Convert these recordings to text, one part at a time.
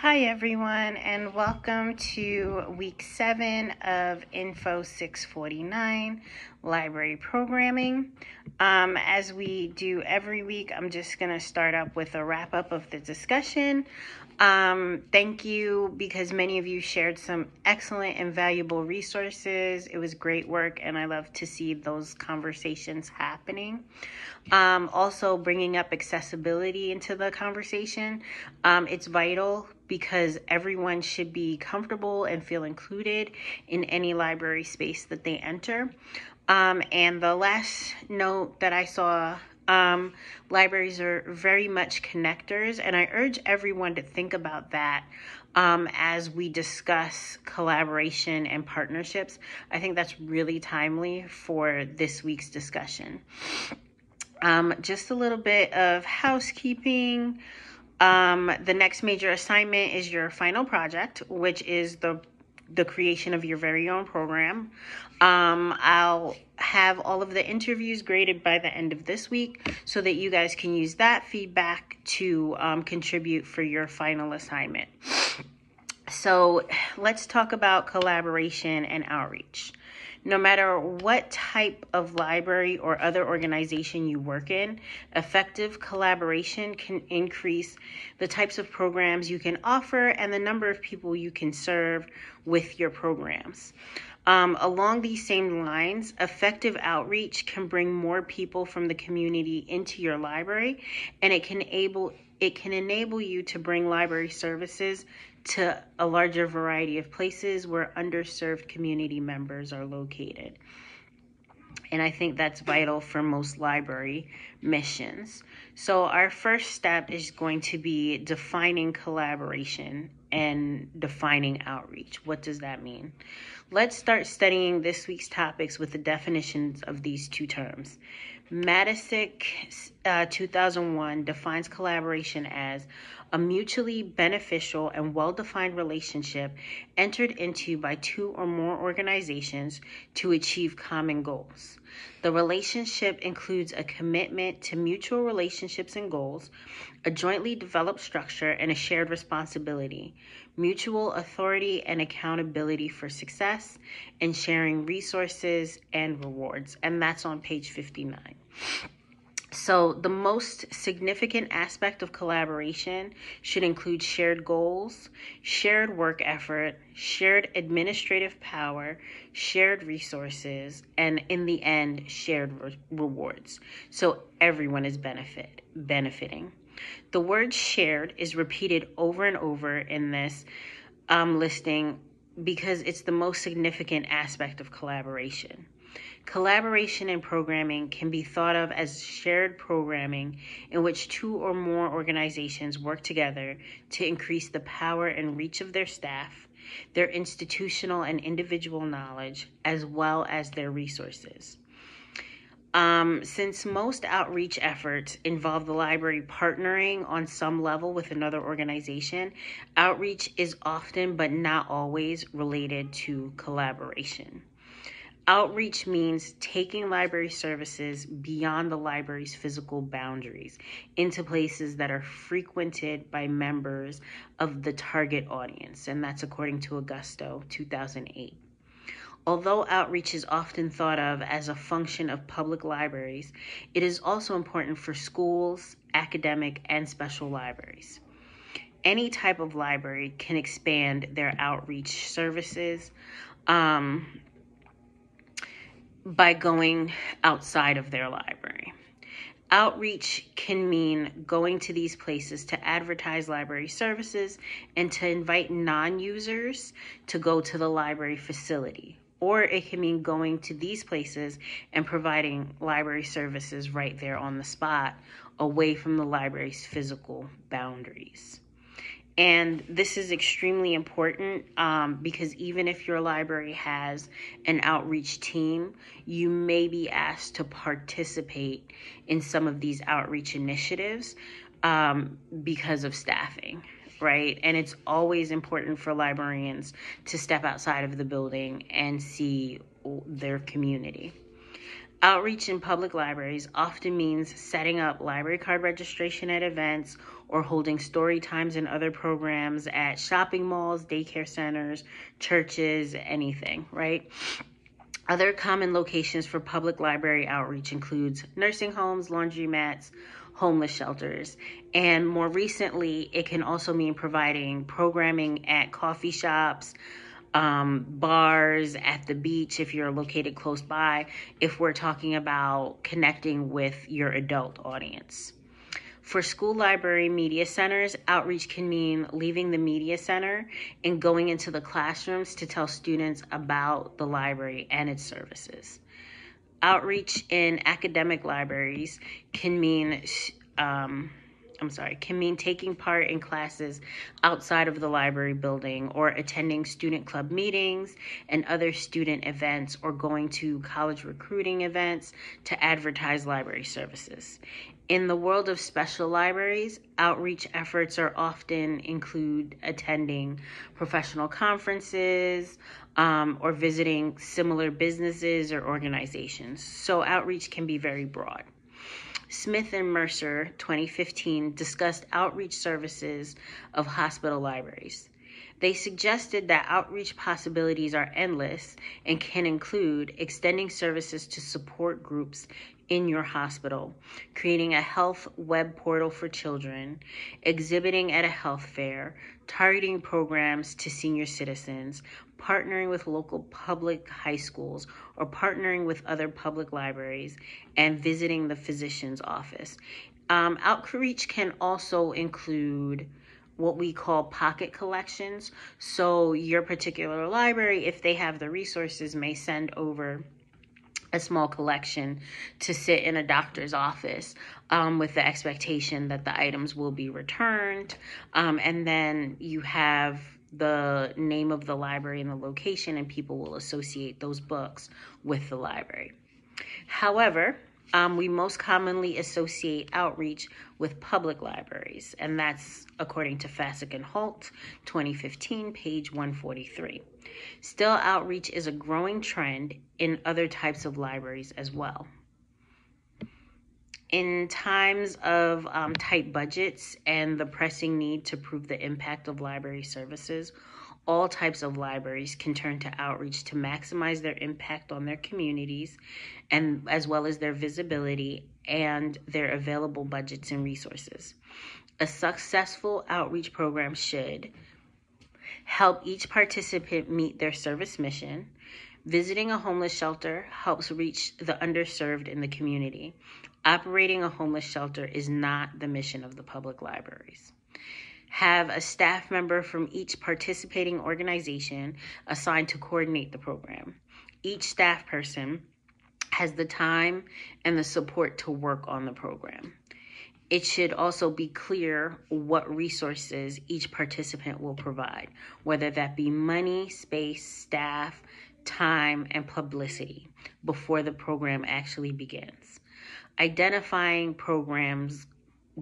Hi everyone, and welcome to week 7 of Info 649 library programming. As we do every week, I'm just going to start up with a wrap up of the discussion. Thank you because many of you shared some excellent and valuable resources. It was great work, and I love to see those conversations happening. Also bringing up accessibility into the conversation. It's vital because everyone should be comfortable and feel included in any library space that they enter. And the last note that I saw, libraries are very much connectors, and I urge everyone to think about that as we discuss collaboration and partnerships. I think that's really timely for this week's discussion. Just a little bit of housekeeping. The next major assignment is your final project, which is the creation of your very own program. I'll have all of the interviews graded by the end of this week so that you guys can use that feedback to contribute for your final assignment. So let's talk about collaboration and outreach. No matter what type of library or other organization you work in, effective collaboration can increase the types of programs you can offer and the number of people you can serve with your programs. Along these same lines, effective outreach can bring more people from the community into your library, and it can enable you to bring library services to a larger variety of places where underserved community members are located. And I think that's vital for most library missions. So our first step is going to be defining collaboration and defining outreach. What does that mean? Let's start studying this week's topics with the definitions of these two terms. Matisic 2001 defines collaboration as a mutually beneficial and well-defined relationship entered into by two or more organizations to achieve common goals. The relationship includes a commitment to mutual relationships and goals, a jointly developed structure, and a shared responsibility, mutual authority and accountability for success, and sharing resources and rewards. And that's on page 59. So the most significant aspect of collaboration should include shared goals, shared work effort, shared administrative power, shared resources, and in the end, shared rewards. So everyone is benefiting. The word shared is repeated over and over in this listing because it's the most significant aspect of collaboration. Collaboration in programming can be thought of as shared programming in which two or more organizations work together to increase the power and reach of their staff, their institutional and individual knowledge, as well as their resources. Since most outreach efforts involve the library partnering on some level with another organization, outreach is often but not always related to collaboration. Outreach means taking library services beyond the library's physical boundaries into places that are frequented by members of the target audience, and that's according to Augusto, 2008. Although outreach is often thought of as a function of public libraries, it is also important for schools, academic, and special libraries. Any type of library can expand their outreach services by going outside of their library. Outreach can mean going to these places to advertise library services and to invite non-users to go to the library facility. Or it can mean going to these places and providing library services right there on the spot, away from the library's physical boundaries. And this is extremely important because even if your library has an outreach team, you may be asked to participate in some of these outreach initiatives because of staffing, right? And it's always important for librarians to step outside of the building and see their community. Outreach in public libraries often means setting up library card registration at events or holding story times and other programs at shopping malls, daycare centers, churches, anything, right? Other common locations for public library outreach includes nursing homes, laundromats, homeless shelters, and more recently, it can also mean providing programming at coffee shops, bars, at the beach if you're located close by, if we're talking about connecting with your adult audience. For school library media centers, outreach can mean leaving the media center and going into the classrooms to tell students about the library and its services. Outreach in academic libraries can mean taking part in classes outside of the library building or attending student club meetings and other student events or going to college recruiting events to advertise library services. In the world of special libraries, outreach efforts are often include attending professional conferences or visiting similar businesses or organizations. So outreach can be very broad. Smith and Mercer, 2015, discussed outreach services of hospital libraries. They suggested that outreach possibilities are endless and can include extending services to support groups in your hospital, creating a health web portal for children, exhibiting at a health fair, targeting programs to senior citizens, partnering with local public high schools, or partnering with other public libraries, and visiting the physician's office. Outreach can also include what we call pocket collections. So your particular library, if they have the resources, may send over a small collection to sit in a doctor's office with the expectation that the items will be returned. And then you have the name of the library and the location, and people will associate those books with the library. However, we most commonly associate outreach with public libraries, and that's according to Fasek and Holt, 2015, page 143. Still, outreach is a growing trend in other types of libraries as well. In times of tight budgets and the pressing need to prove the impact of library services, all types of libraries can turn to outreach to maximize their impact on their communities, and as well as their visibility and their available budgets and resources. A successful outreach program should help each participant meet their service mission. Visiting a homeless shelter helps reach the underserved in the community. Operating a homeless shelter is not the mission of the public libraries. Have a staff member from each participating organization assigned to coordinate the program. Each staff person has the time and the support to work on the program. It should also be clear what resources each participant will provide, whether that be money, space, staff, time, and publicity before the program actually begins. Identifying programs,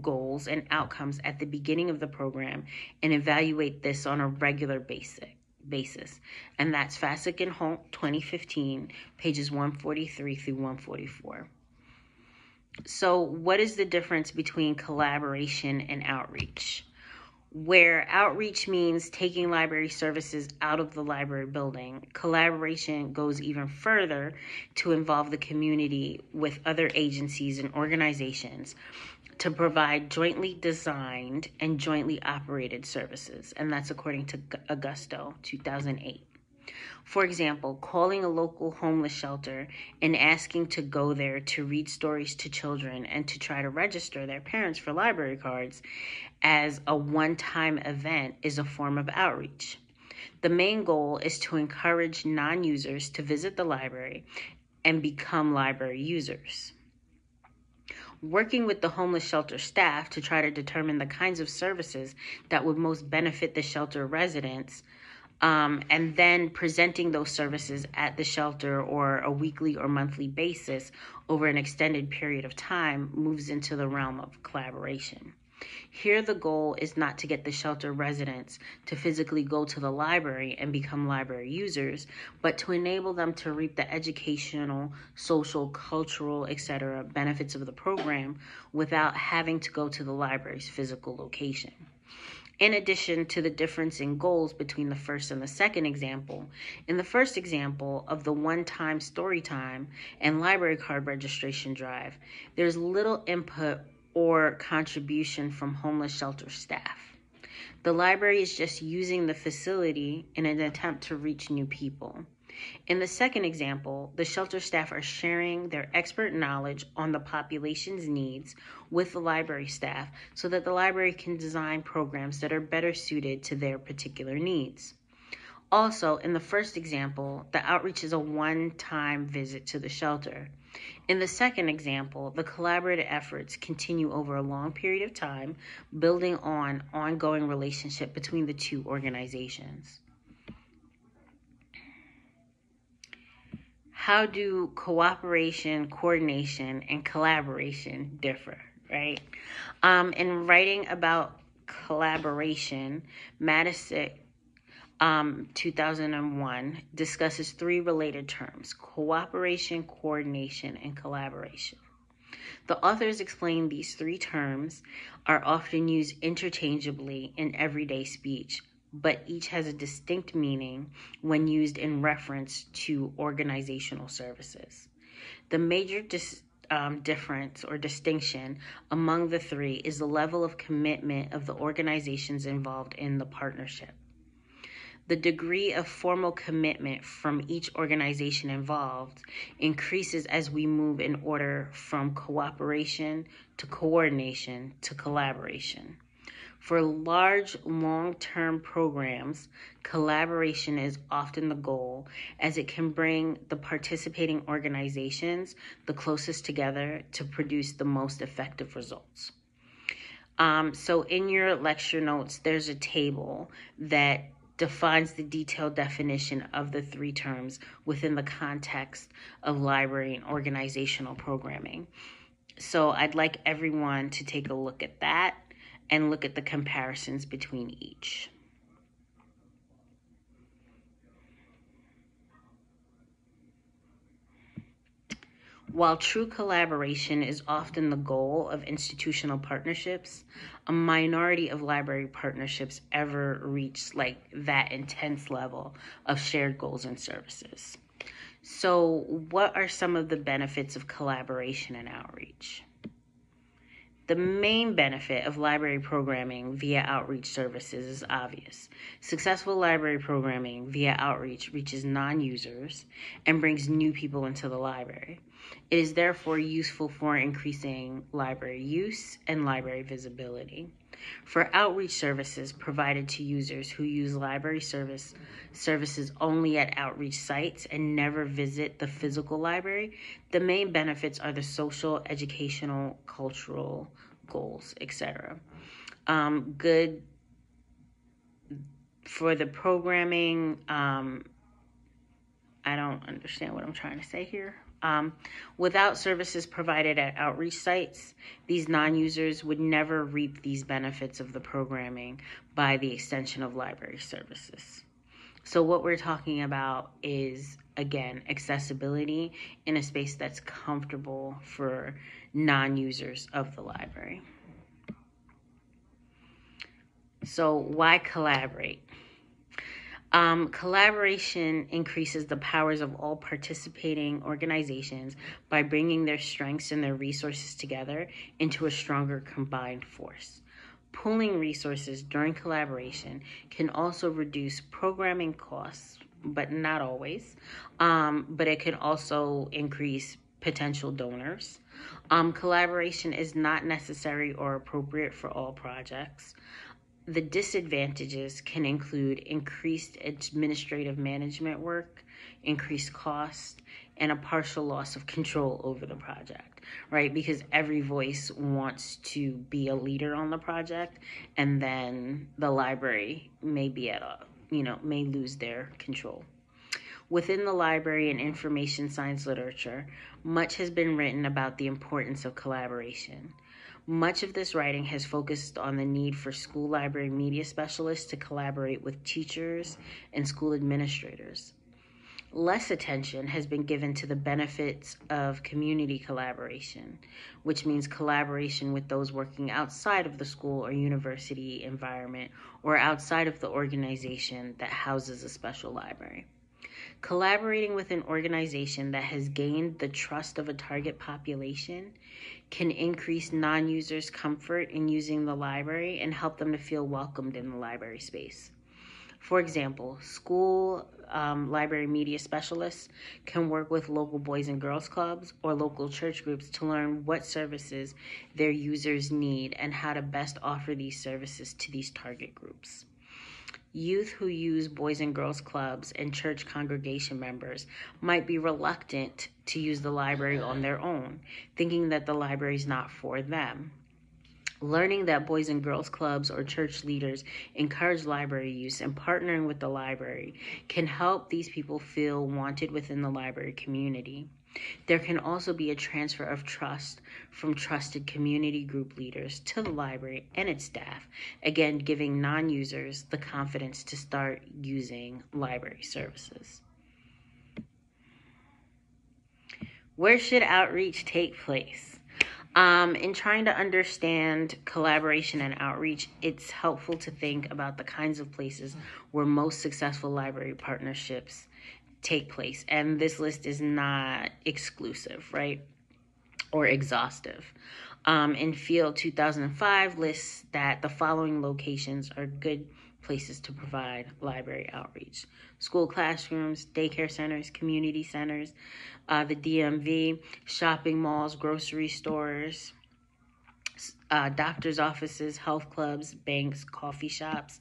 goals, and outcomes at the beginning of the program and evaluate this on a regular basis. And that's Fasek and Holt, 2015, pages 143 through 144. So what is the difference between collaboration and outreach? Where outreach means taking library services out of the library building, collaboration goes even further to involve the community with other agencies and organizations to provide jointly designed and jointly operated services. And that's according to Augusto, 2008. For example, calling a local homeless shelter and asking to go there to read stories to children and to try to register their parents for library cards as a one-time event is a form of outreach. The main goal is to encourage non-users to visit the library and become library users. Working with the homeless shelter staff to try to determine the kinds of services that would most benefit the shelter residents, and then presenting those services at the shelter or a weekly or monthly basis over an extended period of time moves into the realm of collaboration. Here, the goal is not to get the shelter residents to physically go to the library and become library users, but to enable them to reap the educational, social, cultural, etc. benefits of the program without having to go to the library's physical location. In addition to the difference in goals between the first and the second example, in the first example of the one-time story time and library card registration drive, there's little input or contribution from homeless shelter staff. The library is just using the facility in an attempt to reach new people. In the second example, the shelter staff are sharing their expert knowledge on the population's needs with the library staff so that the library can design programs that are better suited to their particular needs. Also, in the first example, the outreach is a one-time visit to the shelter. In the second example, the collaborative efforts continue over a long period of time, building on ongoing relationship between the two organizations. How do cooperation, coordination, and collaboration differ, right? In writing about collaboration, Matisic 2001 discusses three related terms: cooperation, coordination, and collaboration. The authors explain these three terms are often used interchangeably in everyday speech, but each has a distinct meaning when used in reference to organizational services. The major difference or distinction among the three is the level of commitment of the organizations involved in the partnership. The degree of formal commitment from each organization involved increases as we move in order from cooperation to coordination to collaboration. For large, long-term programs, collaboration is often the goal, as it can bring the participating organizations the closest together to produce the most effective results. So in your lecture notes, there's a table that defines the detailed definition of the three terms within the context of library and organizational programming. So I'd like everyone to take a look at that and look at the comparisons between each. While true collaboration is often the goal of institutional partnerships, a minority of library partnerships ever reach like that intense level of shared goals and services. So, what are some of the benefits of collaboration and outreach? The main benefit of library programming via outreach services is obvious. Successful library programming via outreach reaches non-users and brings new people into the library. It is therefore useful for increasing library use and library visibility. For outreach services provided to users who use library services only at outreach sites and never visit the physical library, the main benefits are the social, educational, cultural goals, etc. Good for the programming. I don't understand what I'm trying to say here. Without services provided at outreach sites, these non-users would never reap these benefits of the programming by the extension of library services. So what we're talking about is, again, accessibility in a space that's comfortable for non-users of the library. So why collaborate? Collaboration increases the powers of all participating organizations by bringing their strengths and their resources together into a stronger combined force. Pooling resources during collaboration can also reduce programming costs, but not always. But it can also increase potential donors. Collaboration is not necessary or appropriate for all projects. The disadvantages can include increased administrative management work, increased costs, and a partial loss of control over the project, right? Because every voice wants to be a leader on the project, and then the library may be may lose their control. Within the library and information science literature, much has been written about the importance of collaboration. Much of this writing has focused on the need for school library media specialists to collaborate with teachers and school administrators. Less attention has been given to the benefits of community collaboration, which means collaboration with those working outside of the school or university environment or outside of the organization that houses a special library. Collaborating with an organization that has gained the trust of a target population can increase non-users' comfort in using the library and help them to feel welcomed in the library space. For example, school library media specialists can work with local boys and girls clubs or local church groups to learn what services their users need and how to best offer these services to these target groups. Youth who use boys and girls clubs and church congregation members might be reluctant to use the library on their own, thinking that the library is not for them. Learning that boys and girls clubs or church leaders encourage library use and partnering with the library can help these people feel wanted within the library community. There can also be a transfer of trust from trusted community group leaders to the library and its staff, again giving non-users the confidence to start using library services. Where should outreach take place? In trying to understand collaboration and outreach, it's helpful to think about the kinds of places where most successful library partnerships take place. And this list is not exclusive, right? Or exhaustive. In Field 2005 lists that the following locations are good places to provide library outreach: school classrooms, daycare centers, community centers, the DMV, shopping malls, grocery stores, doctor's offices, health clubs, banks, coffee shops.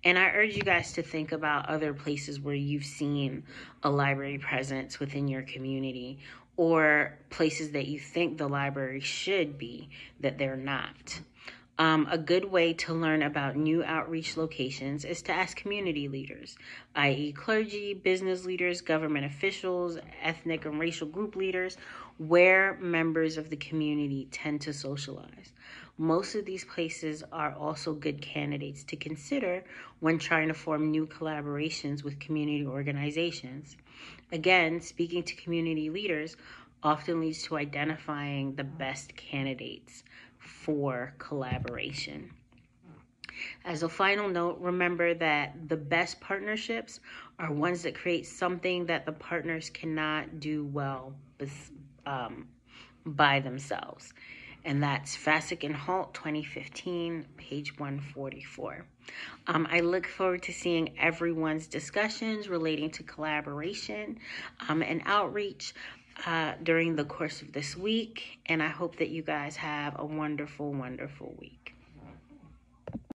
And I urge you guys to think about other places where you've seen a library presence within your community, or places that you think the library should be that they're not. A good way to learn about new outreach locations is to ask community leaders, i.e. clergy, business leaders, government officials, ethnic and racial group leaders, where members of the community tend to socialize. Most of these places are also good candidates to consider when trying to form new collaborations with community organizations. Again, speaking to community leaders often leads to identifying the best candidates for collaboration. As a final note, remember that the best partnerships are ones that create something that the partners cannot do well by themselves. And that's Fasek and Halt, 2015, page 144. I look forward to seeing everyone's discussions relating to collaboration and outreach during the course of this week. And I hope that you guys have a wonderful, wonderful week.